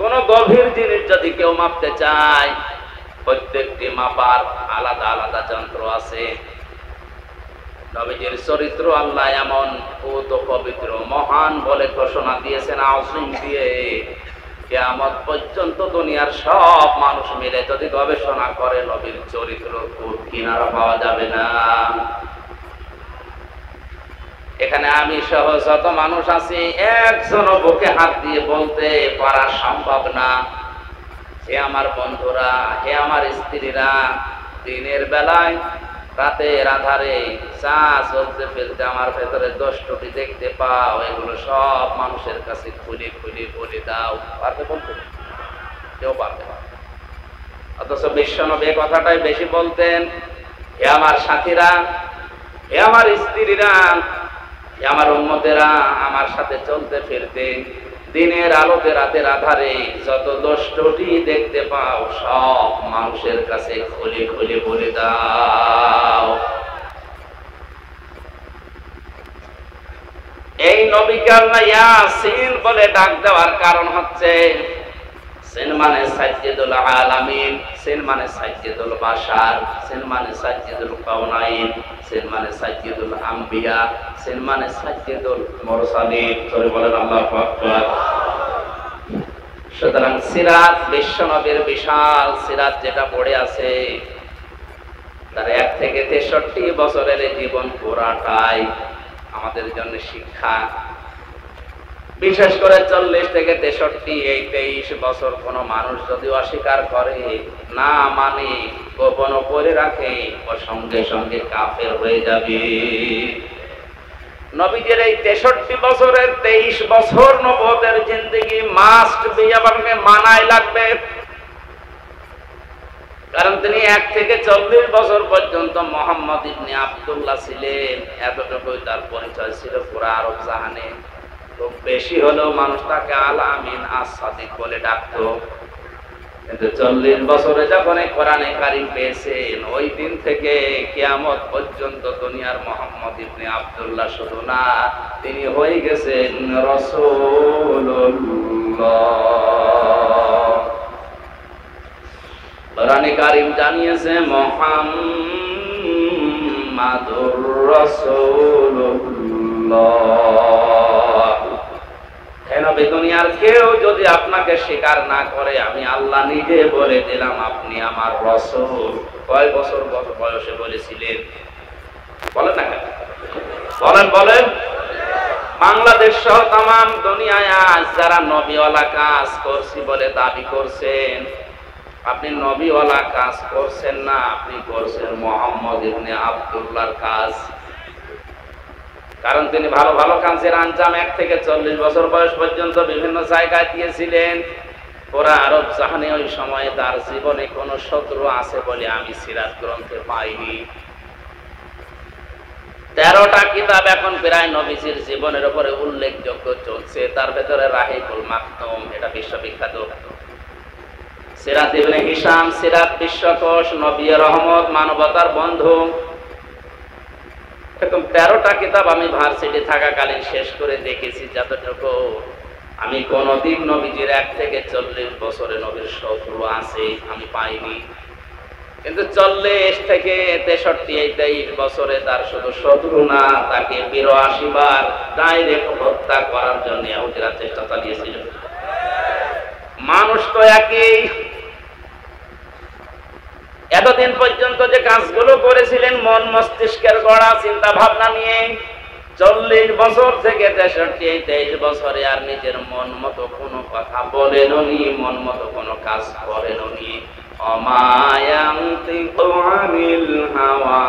কোন গভীর জিনিস যদি কেউ মাপতে চায়, প্রত্যেকটি মাপার আলাদা আলাদা যন্ত্র আছে। নবীজির চরিত্র আল্লাহ এমন পূত পবিত্র মহান বলে ঘোষণা দিয়েছেন আযীম দিয়ে, কিয়ামত পর্যন্ত দুনিয়ার সব মানুষ মিলে যদি গবেষণা করে, নবীর চরিত্র কিনারা পাওয়া যাবে না। এখানে আমি সহ যত মানুষ আছি, একজনও বুকে হাত দিয়ে বলতে পারা সম্ভব না, হে আমার বন্ধুরা, হে আমার স্ত্রীরা, দিনের বেলায় রাতের আধারে চা চলতে ফেলতে আমার ভেতরে দোষ ত্রুটি দেখতে পাও, এগুলো সব মানুষের কাছে খুলে খুলে বলে দাও। পারবে বলতে? কেউ পারবে না। অথচ বিশ্বনবী কথাটাই বেশি বলতেন, হে আমার সাথীরা, হে আমার স্ত্রীরা, আমার উম্মতেরা আমার সাথে চলতে ফিরতে দিনের আলোতে রাতের আধারে যত দোষ ত্রুটি দেখতে পাও সব মানুষের কাছে খুলে খুলে বলে দাও। এই নবীকে আল্লাহ ইয়াসিন বলে ডাক দেওয়ার কারণ হচ্ছে সিন মানে সাইয়্যিদুল আলামিন, সিন মানে সাইয়্যিদুল বাশার, সিন মানে সাইয়্যিদুল কাওনাইন, সিন মানে সাইয়্যিদুল আম্বিয়া, সিন মানে সাইয়্যিদুল মুরসালিন। সরে বলেন আল্লাহু আকবার। সুতরাং সিরাত বিশ্ব নবীর বিশাল সিরাত যেটা পড়ে আছে তার 1 থেকে 63 বছরের জীবন পুরাটাই আমাদের জন্য শিক্ষা। বিশেষ করে 40 থেকে 63 এই 23 বছর কোন মানুষ যদি অস্বীকার করে, না মানে, গোপন করে রাখে, ও সঙ্গে সঙ্গে কাফের হয়ে যাবে। নবীজির এই 63 বছরের 23 বছর নবুয়তের জিন্দেগি মাস্ট বি, আপনাকে মানাই লাগবে। কারণ তিনি 1 থেকে 40 বছর পর্যন্ত মুহাম্মদ ইবনে আব্দুল্লাহ ছিলেন, এতটুকুই তার পরিচয় ছিল পুরো আরব জাহানে। খুব বেশি হলেও মানুষ তাকে আল আমিন আস-সাদিক বলে ডাকতো। কিন্তু 40 বছরে যখন কোরআনে কারীম পেয়েছেন, ওই দিন থেকে কিয়ামত পর্যন্ত দুনিয়ার মুহাম্মদ ইবনে আব্দুল্লাহ শুধু না, তিনি হয়ে গেছেন রাসূলুল্লাহ। কোরআনে কারীম জানিয়েছে মুহাম্মাদুর রাসূলুল্লাহ। নবী দুনিয়ার কেউ যদি আপনাকে স্বীকার না করে, আমি আল্লাহ নিজে বলে দিলাম আপনি আমার রাসূল। কয় বছর বয়সে বলেছিলেন বলেন না কেন? বলেন বলেন। বাংলাদেশ সহ তাম দুনিয়ায় আজ যারা নবীওয়ালা কাজ করছি বলে দাবি করছেন, আপনি নবীওয়ালা কাজ করছেন না, আপনি করছেন মুহাম্মদ ইবনে আব্দুল্লাহর কাজ। কারণ তিনি ভালো ভালো কাজের আঞ্জাম 1 থেকে 40 বছর বয়স পর্যন্ত বিভিন্ন জায়গায় দিয়েছিলেন। পুরা আরব জাহানে ওই সময়ে তার জীবনে কোনো শত্রু আছে বলে আমি সিরাত গ্রন্থে পাইনি। 13টা কিতাব এখন প্রায় নবীজির জীবনের উপরে উল্লেখযোগ্য চলছে। তার ভেতরে রাহিকুল মাকতুম, এটা বিশ্ববিখ্যাত। সিরাত ইবনে হিশাম, সিরাত বিশ্বকোষ, নবী রহমত, মানবতার বন্ধু, এরকম 13টা কিতাব আমি ভার্সিটি থাকাকালীন শেষ করে দেখেছি। যতটুকু আমি কোনদিন নবীজির 1 থেকে 40 বছরে নবীর শত্রু আছে আমি পাইনি। কিন্তু 40 থেকে 63 এই 23 বছরে তার শুধু শত্রু না, তাকে 82 বার ডাইরেক্ট হত্যা করার জন্য ইহুদিরা চেষ্টা চালিয়েছিল। মানুষ তো একই। এতদিন পর্যন্ত যে কাজগুলো করেছিলেন মন মস্তিষ্কের গড়া চিন্তা ভাবনা নিয়ে, 40 বছর থেকে 63 বছরে আর নিজের মন মতো কোনো কথা বলেননি, মন মতো কোনো কাজ করেননি। অমায়ান্তিকু আনিল হাওয়া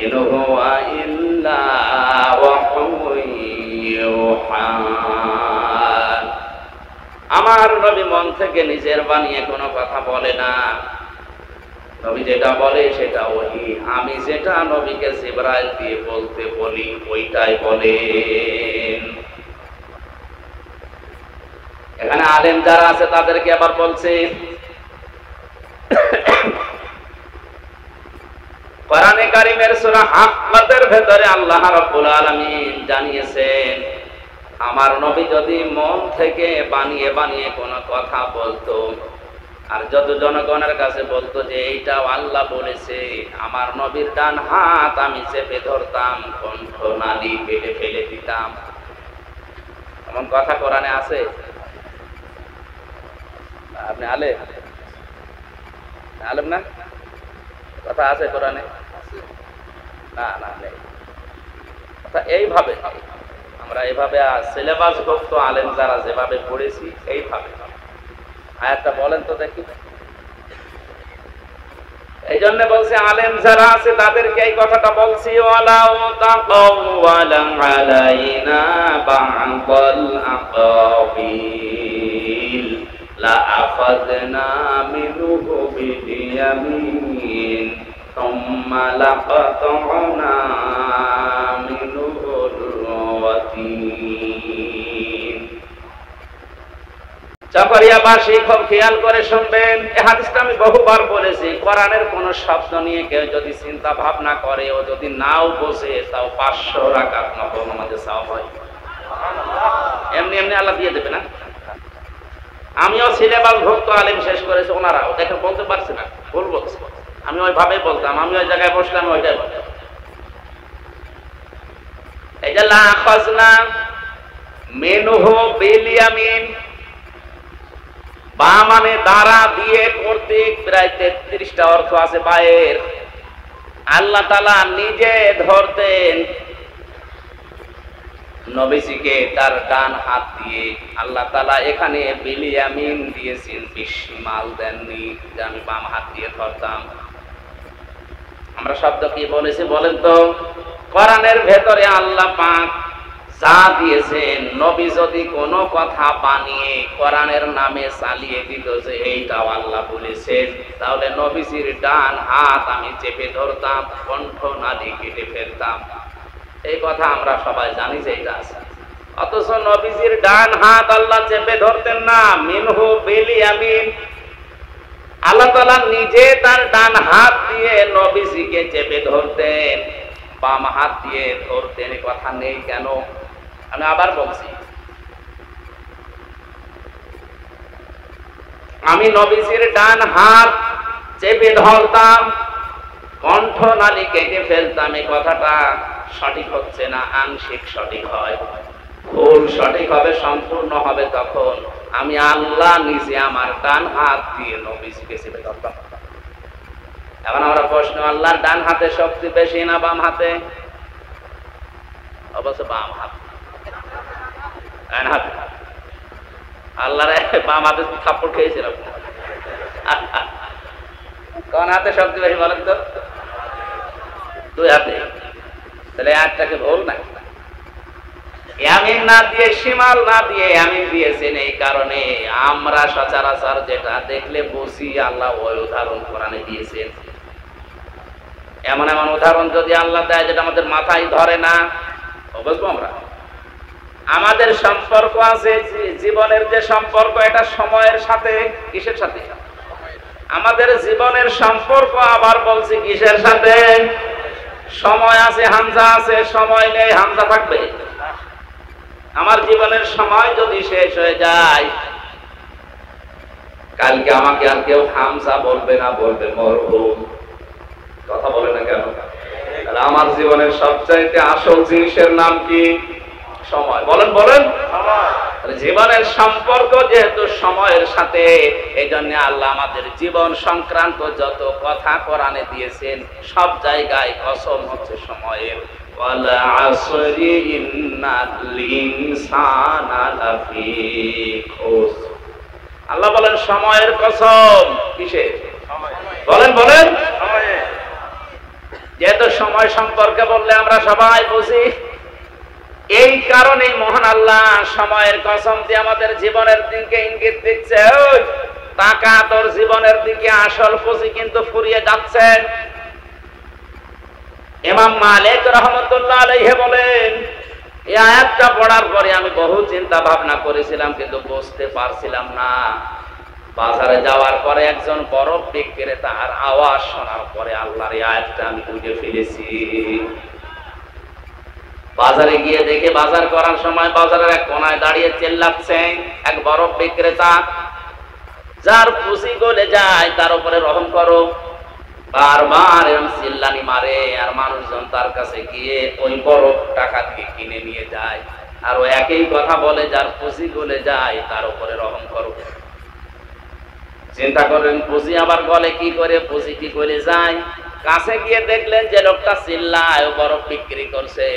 ইন হুয়া ইল্লা ওয়াহয়ুন ইউহা। আমার নবী মন থেকে নিজের বানিয়ে কোনো কথা বলে না। নবী যেটা বলে সেটা ওহী। আমি যেটা নবীকে জিবরাইল দিয়ে বলতে বলি ওইটাই বলেন। এখানে আলেম যারা আছে তাদেরকে আবার বলছে, কোরআনে কারীমের সূরা হাক্কাতের ভেতরে আল্লাহ রাব্বুল আলামিন জানিয়েছেন, আমার নবী যদি মন থেকে বানিয়ে বানিয়ে কোনো কথা বলতো আর যত জনগণের কাছে বলতো যে এইটাও আল্লাহ বলেছে, আমার নবীর ডান হাত আমি চেপে ধরতাম, কণ্ঠনালী ফেলে ফেলে দিতাম। এমন কথা কোরআনে আছে? আপনি আলেম আলেম না? কথা আছে কোরআনে? না না নেই। কথা এইভাবে আমরা এইভাবে সিলেবাস ভুক্ত আলেম যারা যেভাবে পড়েছি এইভাবে আয়াতটা বলেন তো দেখি। এই জন্য বলছে আলেম যারা আছে তাদেরকে এই কথাটা বলছি, ওয়ালাউ তাকাওয়ালা আলাইনা বা'দাল আকাবিল লা আখাযনা মিনহু বিল-ইয়ামিন সুম্মা লাকাতা'না মিনহু الرجيم চকরিয়াবাসী খুব খেয়াল করে শুনবেন, এই হাদিসটা আমি বহুবার বলেছি। কোরআনের কোন শব্দ নিয়ে কেউ যদি চিন্তা ভাবনা করে ও যদি নাও বোঝে, তাও 500 রাকাত নফল নামাজে সওয়াব হয়। এমনি এমনি আল্লাহ দিয়ে দেবে না। আমিও সিলেবাস ভুক্ত আলেম শেষ করেছি, ওনারাও দেখে বলতে পারছি না, ভুল বলছি। আমি ওইভাবেই বলতাম, আমি ওই জায়গায় বসলাম ওইটাই বলতাম। এই যে লা খাজনা মিনহু বিল ইয়ামিন, বা মানে দ্বারা দিয়ে কর্তৃক, প্রায় 33টা অর্থ আছে বায়ের। আল্লাহ তাআলা নিজে ধরতেন নবীজিকে তার ডান হাত দিয়ে। আল্লাহ তাআলা এখানে বিল ইয়ামিন দিয়েছেন, বিশমাল দেননি যে আমি বাম হাত দিয়ে ধরতাম। আমরা শব্দ কি বলেছি বলেন তো? কোরআনের ভেতরে আল্লাহ পাক যা দিয়েছেন, নবী যদি কোনো কথা বানিয়ে কোরআনের নামে চালিয়ে দিত যে এইটাও আল্লাহ বলেছেন, তাহলে নবীজির ডান হাত আমি চেপে ধরতাম, কণ্ঠ নালী কেটে ফেলতাম। এই কথা আমরা সবাই জানি যে এটা আছে। অথচ নবীজির ডান হাত আল্লাহ চেপে ধরতেন না, মিনহু বিল ইয়ামিন। আল্লাহ তাআলা নিজে তার ডান হাত দিয়ে নবীজিকে চেপে ধরতেন, বাম হাত দিয়ে ধরতেন। কথা নেই কেন? আমি আবার বলছি, আমি নবীজির ডান হাত চেপে ধরতাম, কণ্ঠ নালী কেটে ফেলতাম। এই কথাটা সঠিক হচ্ছে না, আংশিক সঠিক হয়। ভুল সঠিক হবে, সম্পূর্ণ হবে তখন আমি আল্লাহ নিজে আমার ডান হাত দিয়ে নবীজিকে চেপে ধরতাম। এখন আমরা প্রশ্ন, আল্লাহর ডান হাতে শক্তি বেশি না বাম হাতে? অবশ্য বাম হাত। ডান হাতে আল্লাহর বাম হাতে থাপ্পড় খেয়েছিলাম। কোন হাতে শক্তি বেশি বলেন তো? দুই হাতে। তাহলে একটাকে ভুল না, ইয়ামিন না দিয়ে, শিমাল না দিয়ে ইয়ামিন দিয়েছেন। এই কারণে আমরা সচরাচর যেটা দেখলে বুঝি আল্লাহ ওই উদাহরণ কোরআনে দিয়েছেন। এমন এমন উদাহরণ যদি আল্লাহ দেয় যেটা আমাদের মাথায় ধরে না, বুঝবো আমরা। আমাদের সম্পর্ক আছে, জীবনের যে সম্পর্ক, এটা সময়ের সাথে। কিসের সাথে? আমাদের জীবনের সম্পর্ক আবার বলছি কিসের সাথে? সময় আছে, হামজা আছে। সময় নেই, হামজা থাকবে। আমার জীবনের সময় যদি শেষ হয়ে যায়, কালকে আমাকে আর কেউ হামজা বলবে না, বলবে মরহুম। কথা বলে না কেন? আমার জীবনের সবচাইতে আসল জিনিসের নাম কি? সময়। বলেন বলেন। জীবনের সম্পর্ক যেহেতু সময়ের সাথে, এই জন্য আল্লাহ আমাদের জীবন সংক্রান্ত যত কথা কোরআনে দিয়েছেন, সব জায়গায় কসম হচ্ছে সময়ের। ওয়ালা আসরি ইন্নাল ইনসানা লাফি খুস। আল্লাহ বলেন সময়ের কসম। কিসের? বলেন বলেন। যেহেতু সময় সম্পর্কে বললে আমরা সবাই বুঝি, এই কারণে মহান আল্লাহ সময়ের কসম দিয়ে আমাদের জীবনের দিকে ইঙ্গিত দিচ্ছে। ওই তাকা তোর জীবনের দিকে, আসল পুঁজি কিন্তু ফুরিয়ে যাচ্ছে। ইমাম মালিক রাহমাতুল্লাহ আলাইহি বলেন, এই আয়াতটা পড়ার পরে আমি বহু চিন্তা ভাবনা করেছিলাম, কিন্তু বুঝতে পারছিলাম না। বাজারে যাওয়ার পরে একজন বরফ বিক্রেতার আওয়াজ শোনার পরে আল্লাহর এই আয়াতটা আমি বুঝে ফেলেছি। বাজারে গিয়ে দেখে, বাজার করার সময় বাজারের এক কোনায় দাঁড়িয়ে চেল্লাচ্ছে এক বরফ বিক্রেতা, যার পুঁজি গলে যায় তার উপরে রহম করো। বারবার এরকম চিল্লানি মারে, আর মানুষজন তার কাছে গিয়ে ওই বরফ টাকা দিয়ে কিনে নিয়ে যায়। আর ও একই কথা বলে, যার পুঁজি গলে যায় তার উপরে রহম করো। চিন্তা করেন, পুঁজি আবার গলে কি করে, পুঁজি কি করে যায়? কাছে গিয়ে দেখলেন যে লোকটা চিল্লায়, বরফ বিক্রি করছে।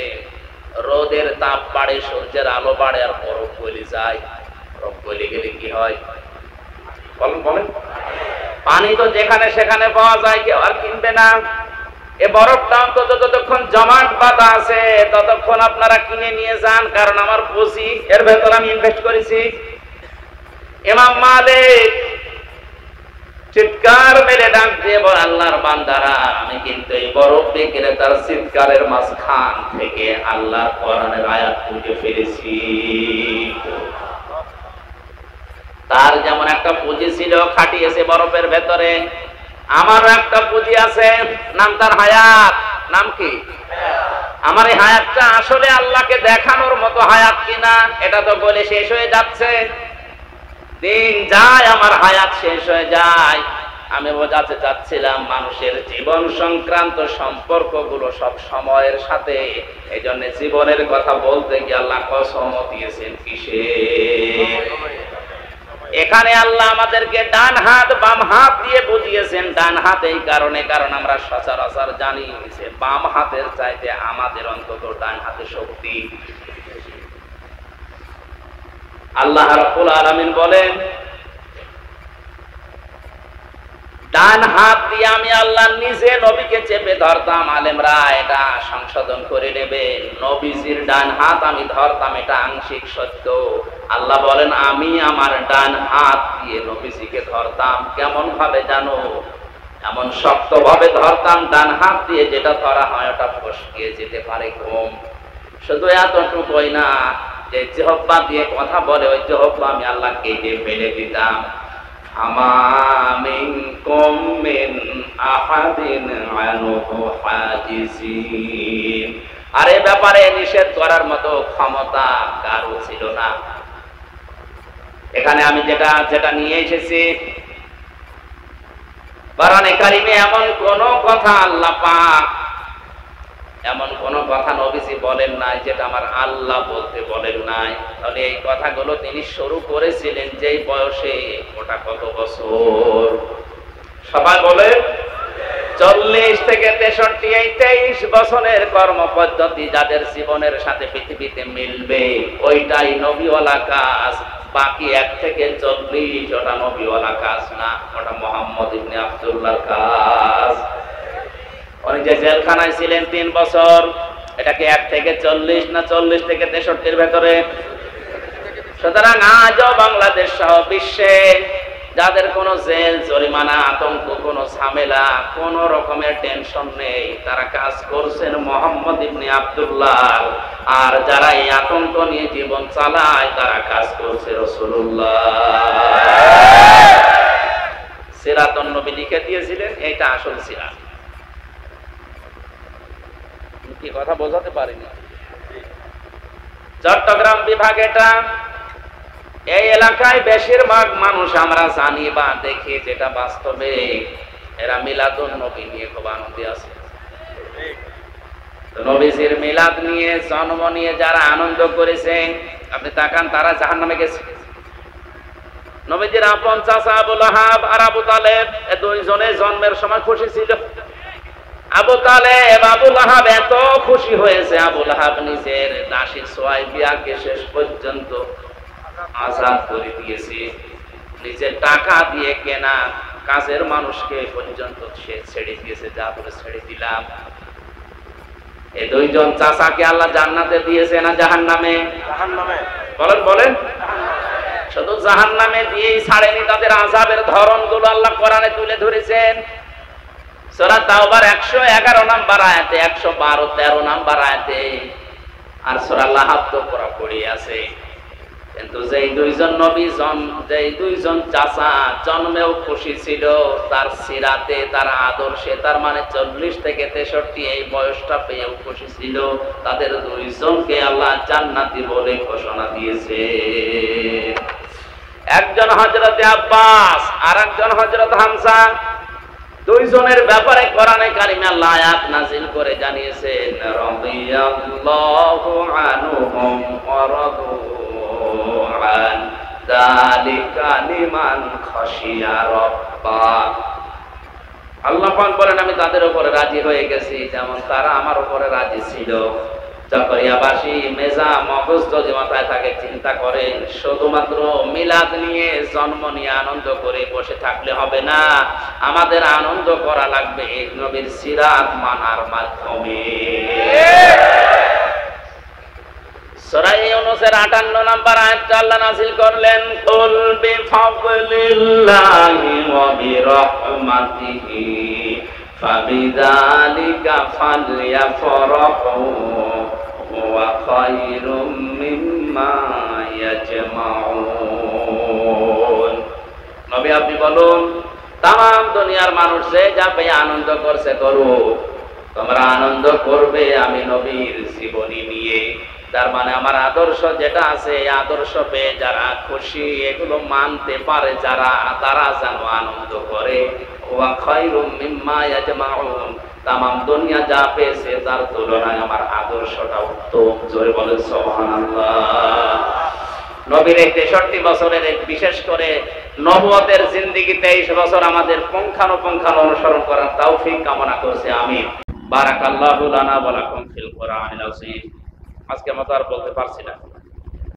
রোদের তাপ বাড়ে, সূর্যের আলো বাড়ে, আর বরফ গলে যায়। বরফ গলে গেলে কি হয় বলেন বলেন? পানি তো যেখানে সেখানে পাওয়া যায়, কেউ আর কিনবে না। এ বরফটা অন্তত যতক্ষণ জমাট বাঁধা আছে ততক্ষণ আপনারা কিনে নিয়ে যান, কারণ আমার পুঁজি এর ভেতর আমি ইনভেস্ট করেছি। ইমাম মালিক চিৎকার মেরে ডাক দিয়ে বলে, আল্লাহর বান্দারা, আমি কিন্তু এই বরফ বিক্রেতার চিৎকারের মাঝখান থেকে আল্লাহর কোরআনের আয়াত খুঁজে ফেলেছি। তার যেমন একটা পুঁজি ছিল খাটিয়েছে বরফের ভেতরে, আমারও একটা পুঁজি আছে, নাম তার হায়াত। নাম কি? আমার এই হায়াতটা আসলে আল্লাহকে দেখানোর মতো হায়াত কিনা এটা তো বলে শেষ হয়ে যাচ্ছে। দিন যায় আমার হায়াত শেষ হয়ে যায়। আমি বোঝাতে চাচ্ছিলাম মানুষের জীবন সংক্রান্ত সম্পর্কগুলো সব সময়ের সাথে, এই জন্য জীবনের কথা বলতে গিয়ে আল্লাহ কসম দিয়েছেন কিসে? এখানে আল্লাহ আমাদেরকে ডান হাত বাম হাত দিয়ে বুঝিয়েছেন। ডান হাত এই কারণে, কারণ আমরা সচরাচর জানি যে বাম হাতের চাইতে আমাদের অন্তত ডান হাতে শক্তি। আল্লাহ রাব্বুল আলামিন বলেন, ডান হাত দিয়ে আমি আল্লাহ নিজে নবীকে চেপে ধরতাম। আলেমরা এটা সংশোধন করে নেবে, নবীজির ডান হাত আমি ধরতাম, এটা আংশিক সত্য। আল্লাহ বলেন আমি আমার ডান হাত দিয়ে নবীজিকে ধরতাম। কেমন ভাবে জানো? এমন শক্ত ভাবে ধরতাম ডান হাত দিয়ে, যেটা ধরা হয় ওটা ফসকে যেতে পারে কম। শুধু এতটুকুই না, যে জিহ্বা দিয়ে কথা বলে ওই জিহ্বা আমি আল্লাহ কেটে ফেলে দিতাম। আমামিনকুম মিন আহাদিন আনহু হাজিসিন। আর এই ব্যাপারে নিষেধ করার মতো ক্ষমতা কারো ছিল না। এখানে আমি যেটা নিয়ে এসেছি, কোরআনে কারিমে এমন কোন কথা আল্লাহ পাক, এমন কোন কথা নবীজি বলেন নাই যেটা আমার আল্লাহ বলতে বলেন নাই। তাহলে এই কথাগুলো তিনি শুরু করেছিলেন যেই বয়সে, ওটা কত বছর? সবাই বলে 40 থেকে 63। এই 23 বছরের কর্মপদ্ধতি যাদের জীবনের সাথে পৃথিবীতে মিলবে, ওইটাই নবীওয়ালা কাজ। বাকি 1 থেকে 40 ওটা নবীওয়ালা কাজ না, ওটা মুহাম্মদ ইবনে আব্দুল্লাহর কাজ। উনি যে জেলখানায় ছিলেন 3 বছর, এটাকে 1 থেকে 40 না 40 থেকে 63 ভেতরে? সুতরাং আজও বাংলাদেশ সহ বিশ্বে যাদের কোনো জেল জরিমানা আতঙ্ক, কোনো ঝামেলা, কোনো রকমের টেনশন নেই, তারা কাজ করছেন মুহাম্মদ ইবনে আব্দুল্লাহ। আর যারা এই আতঙ্ক নিয়ে জীবন চালায়, তারা কাজ করছে রাসূলুল্লাহ। সিরাতুন নবী লিখে দিয়েছিলেন, এটা আসল সিরাত। কি কথা বোঝাতে পারিনি? চট্টগ্রাম বিভাগ এটা। এই এলাকায় বেশিরভাগ মানুষ আমরা জানি বা দেখি যেটা বাস্তবে, এরা মিলাদুন নবী নিয়ে খুব আনন্দে আছে। নবীজির মিলাদ নিয়ে, জন্ম নিয়ে যারা আনন্দ করেছেন, আপনি তাকান, তারা জাহান্নামে গেছে। নবীজির আপন চাচা আবু লাহাব আর আবু তালেব, এই দুইজনে জন্মের সময় খুশি ছিল। আবু তালেব, আবু লাহাব এত খুশি হয়েছে, আবু লাহাব নিজের দাসী সুয়াইবিয়াকে শেষ পর্যন্ত আজাদ করে দিয়েছে। নিজের টাকা দিয়ে কেনা কাজের মানুষকে পর্যন্ত সে ছেড়ে দিয়েছে, যা বলে ছেড়ে দিলাম। এই দুইজন চাচাকে আল্লাহ জান্নাতে দিয়েছে না জাহান্নামে? জাহান্নামে। বলেন বলেন। শুধু জাহান্নামে দিয়েই ছাড়েনি, তাদের আযাবের ধরনগুলো আল্লাহ কোরআনে তুলে ধরেছেন। সূরা তাওবার 111 নম্বর আয়াতে, 112, 13 নম্বর আয়াতে, আর সূরা লাহাব তো পুরোপুরি আছে। কিন্তু যেই দুইজন নবী, যেই দুইজন চাচা জন্মেও খুশি ছিল, তার সিরাতে, তার আদর্শে, তার মানে 40 থেকে 63 এই বয়সটা পেয়েও খুশি ছিল, তাদের দুইজনকে আল্লাহ জান্নাতি বলে ঘোষণা দিয়েছে। একজন হযরতে আব্বাস আর একজন হযরত হামজা। দুইজনের ব্যাপারে কোরআনে কারিমে আল্লাহ আয়াত নাযিল করে জানিয়েছেন, রাদিয়াল্লাহু আনহুম ওয়া রাদু আন যালিকা লিমান খাশিয়া রাব্বা। আল্লাহ পাক বলেন, আমি তাদের উপরে রাজি হয়ে গেছি যেমন তারা আমার উপরে রাজি ছিল। চকরিয়াবাসী মেজা মগজ যদি মাথায় থাকে, চিন্তা করেন শুধুমাত্র মিলাদ নিয়ে, জন্ম নিয়ে আনন্দ করে বসে থাকলে হবে না, আমাদের আনন্দ করা লাগবে নবীর সিরাত মানার মাধ্যমে। সূরা ইউনূসের 58 নম্বর আয়াত আল্লাহ নাযিল করলেন, কুল বিফাদলিল্লাহি ওয়া বিরাহমাতিহি ফাবিযালিকা ফালইফরাহু হুয়া খায়রুম মিম্মা ইয়াজমাউন। নবী আপনি বলুন, তাম দুনিয়ার মানুষ যে যা পেয়ে আনন্দ করছে করুক, তোমরা আনন্দ করবে আমি নবীর জীবনী নিয়ে। তার মানে আমার আদর্শ যেটা আছে, এই আদর্শ পেয়ে যারা খুশি, এগুলো মানতে পারে যারা, তারা যেন আনন্দ করে। ওয়া খায়রুম মিম্মা ইয়াজমাউন, তামাম দুনিয়া যা পেয়েছে তার তুলনায় আমার আদর্শটা উত্তম। জোরে বলে সুবহানাল্লাহ। নবীর এই 63 বছরের বিশেষ করে নবুয়তের জিন্দেগি 23 বছর আমাদের পুঙ্খানুপুঙ্খানু অনুসরণ করার তৌফিক কামনা করছি, আমিন। বারাকাল্লাহু লানা ওয়া লাকুম ফিল কোরআনিল আযীম। আজকে মতো আর বলতে পারছি না।